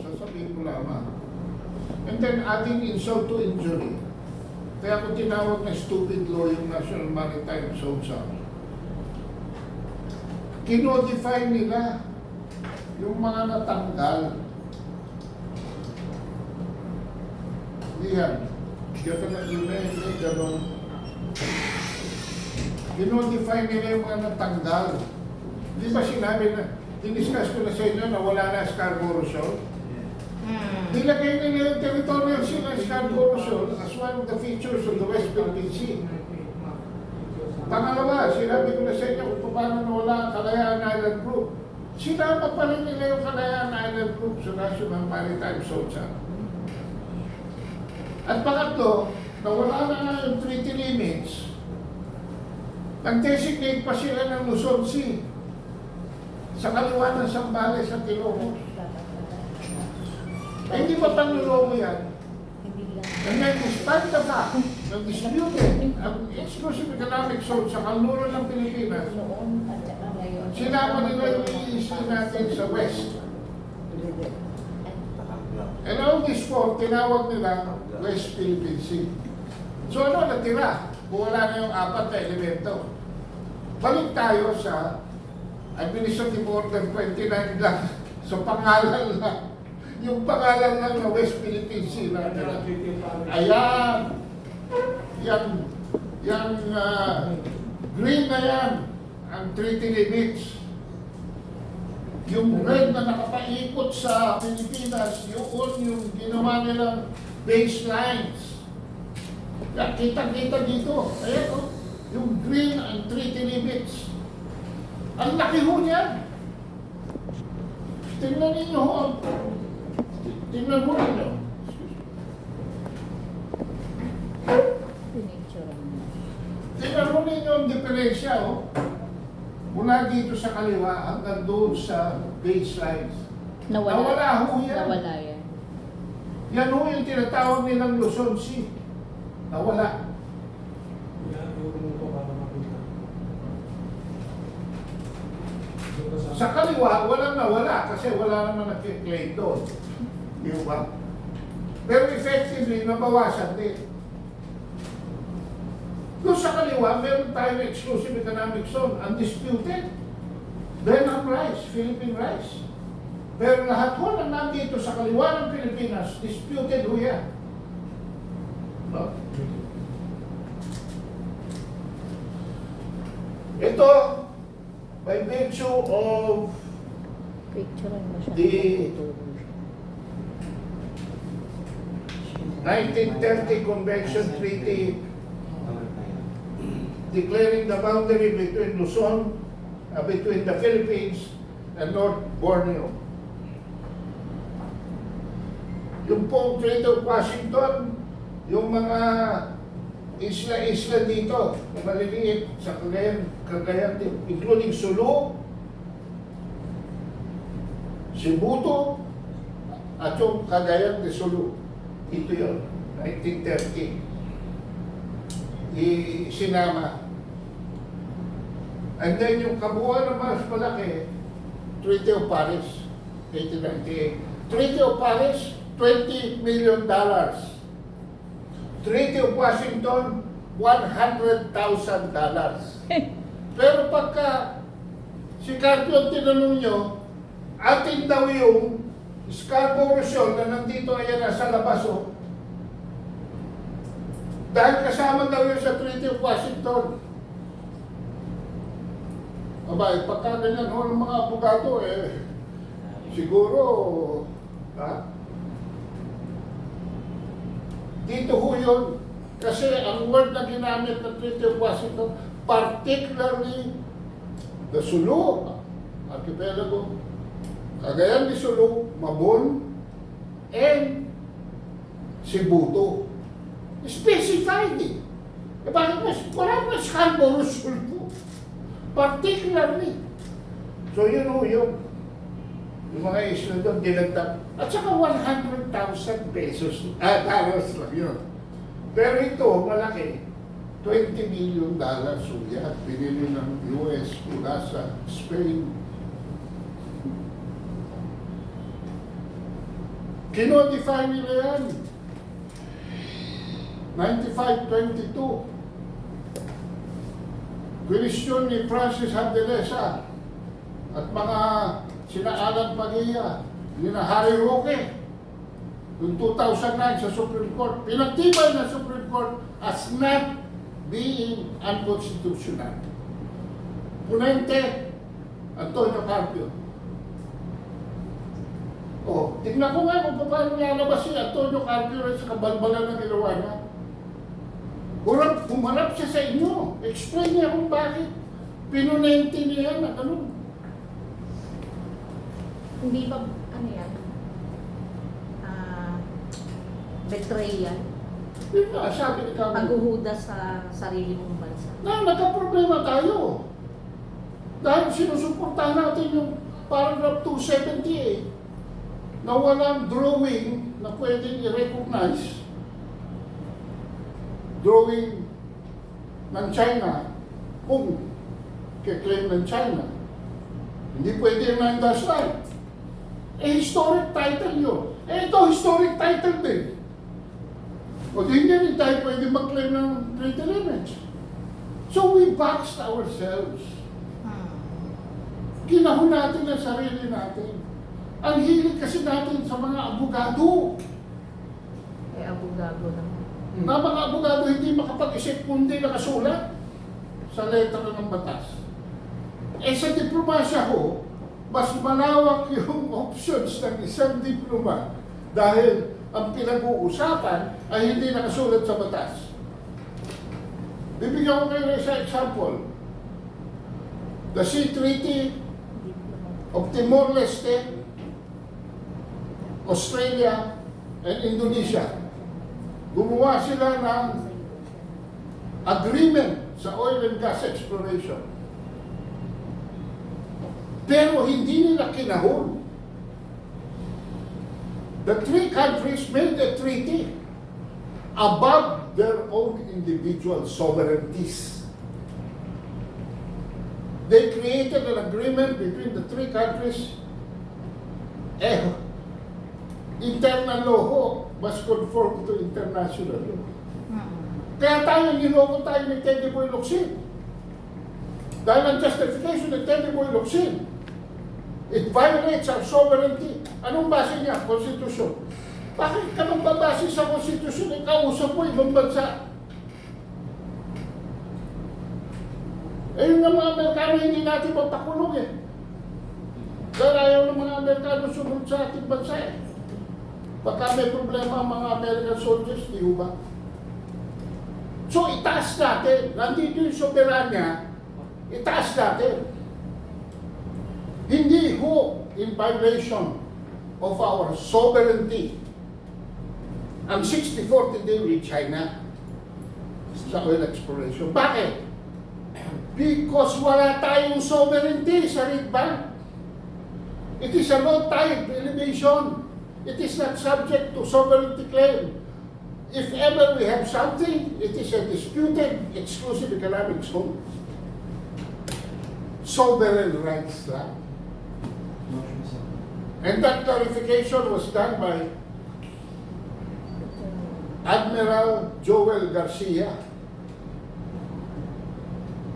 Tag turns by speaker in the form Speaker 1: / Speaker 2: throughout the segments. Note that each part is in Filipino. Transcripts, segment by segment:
Speaker 1: sasabihin ko lamang. And then adding insult to injury. Kaya ko tinawag na stupid law yung National Maritime Zone sa amin. Kinodify nila yung mga natanggal. Hindi yan. Kaya ka na gano'n. Kinodify nila yung mga natanggal. Di ba sinabi na, diniscuss ko na sa inyo na wala na Scarborough Shoal? Nilagay nila yung territorial sea ng Scarborough Shoal as one of the features of the West Philippine Sea. Pangalawa, sinabi ko na sa inyo kung paano nawala ang Kalayaan Island Group. Sinama pa rin nila yung Kalayaan Island Group sa National Maritime Zone. At pangatlo, nawala na nga yung treaty limits. Nag-designate pa sila ng Luzon Sea sa kaliwa ng Zambales at Ilocos. Eh, hindi pa panluloko yan. And then, despite the fact na disputed ang exclusive economic zone sa kanluran ng Pilipinas, sinama nila yung iisip natin sa West. And all this for, tinawag nila West Philippine Sea. So ano natira? Kung wala na yung apat na elemento. Balik tayo sa Administrative Order 29 lang. So pangalan lang. Yung pangalan lang na West Philippine Sea na nila. Ayan. Yan green na yan. Ang treaty limits. Yung red na nakapaikot sa Pilipinas, yung ginawa nilang baselines. Yan, kita-kita dito. Ayan o. Yung green ang treaty limits. Ang laki ho niyan. Tingnan ninyo ho. Tingnan mo ninyo. Tingnan mo ninyo ang diferensya o. Mula dito sa kaliwa hanggang doon sa baselines. Nawala ho yan.
Speaker 2: Nawala yan.
Speaker 1: Yan ho yung tinatawag nilang Luzon Sea. Nawala. Sa kaliwa, walang nawala kasi wala naman nag-claim doon. Di ba? Pero effectively, nabawasan din. Doon sa kaliwa, meron tayong exclusive economic zone, undisputed. Brenham rice, Philippine rice. Pero lahat ho na nandito sa kaliwa ng Pilipinas, disputed ho yan. No? Ito, by virtue of the 1930 Convention Treaty declaring the boundary between Luzon, between the Philippines and North Borneo. Yung pong Treaty of Washington, yung mga isla-isla dito, na maliliit sa Cagayan, including Sulu, Sibuto, at yung Cagayan de Sulu. Ito yun, 1930. Sinama. And then yung kabuuan na mas malaki, Treaty of Paris, 1898. Treaty of Paris, $20 million. Treaty of Washington, $100,000. Pero pagka si Carpio tinanong nyo, atin daw yung Scarborough Shoal na nandito ayan sa labas o. Dahil kasama daw yun sa Treaty of Washington. Aba, pagka ganyan ho ng mga abogado, siguro, dito ho yun. Kasi ang word na ginamit ng Treaty of Washington, particularly the Sulu Archipelago, Cagayan de Sulu, Mabon, and Sibuto. Specified eh. Bakit mas, wala pa Scarborough Shoal po. Particularly. So yun ho yun. Yung mga isla doon, dinagdag. At saka 100,000 pesos, dollars lang yun. Pero ito, malaki. $20 million so yan. Pinili ng US mula sa Spain. Kinodify nila yan. 95-22. Question ni Francis Handelesa at mga sina Alan Padilla, nina Harry Roque, noong 2009 sa Supreme Court, pinagtibay ng Supreme Court as not being unconstitutional. Punente, Antonio Carpio. Oh, tingnan ko nga kung paano lalabas si Antonio Carpio sa kabalbalan na ginawa niya. Humarap siya sa inyo. Explain niya kung bakit. Pinunente niya na ganun.
Speaker 2: Hindi ba, ano yan? Betrayal?
Speaker 1: Yun nga, sabi ni Kamo.
Speaker 2: Paghuhuda sa sarili mong bansa.
Speaker 1: Na nagka-problema tayo. Dahil sinusuportahan natin yung paragraph 278 na walang drawing na pwedeng i-recognize. Drawing ng China kung kiklaim ng China. Hindi pwede yung 9-line. Eh, historic title yun. Eh, ito, historic title din. O di hindi rin tayo pwede mag-claim ng treaty limits. So we boxed ourselves. Ginahon natin ang sarili natin. Ang hilig kasi natin sa mga abogado.
Speaker 2: Eh, abogado naman.
Speaker 1: Na mga abogado hindi makapag-isip kundi nakasulat sa letra ng batas. Eh sa diplomasya ho, mas malawak yung options ng isang diploma dahil ang pinag-uusapan ay hindi nakasulat sa batas. Bibigyan ko kayo ng isang example. The Sea Treaty of Timor-Leste, Australia, and Indonesia. Gumawa sila ng agreement sa oil and gas exploration. Pero hindi nila kinahon. The three countries made a treaty above their own individual sovereignties. They created an agreement between the three countries. Internal law ho must conform to international law. Kaya tayo, niloko tayo ni Teddy Boy Locsin. Dahil ang justification ni Teddy Boy Locsin, it violates our sovereignty. Anong base niya? Konstitusyon. Bakit ka nang babase sa konstitusyon? Ikausap mo ibang bansa. Eh yung mga Amerikano hindi natin mapakulong eh. Dahil ayaw ng mga Amerikano sumunod sa ating bansa eh. Baka may problema ang mga American soldiers, di ba? So itaas natin. Nandito yung soberanya, itaas natin. Hindi ho in violation of our sovereignty ang 60-40 deal with China sa oil exploration. Bakit? Because wala tayong sovereignty sa Red Bank. It is a low-tide elevation. It is not subject to sovereignty claim. If ever we have something, it is a disputed exclusive economic zone. Sovereign rights lang. And that clarification was done by Admiral Joel Garcia.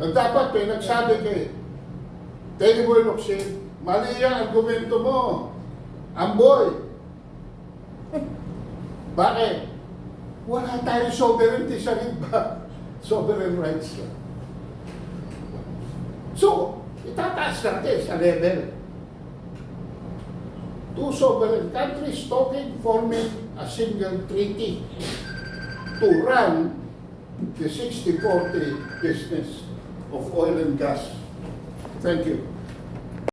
Speaker 1: Na dapat pinagsabi kay Teddy Boy Locsin, mali ang argumento mo, Amboy. Bakit? Wala tayong sovereignty sa riba. Sovereign rights lang. So, itataas natin sa level. Two sovereign countries talking, forming a single treaty to run the 60-40 business of oil and gas. Thank you.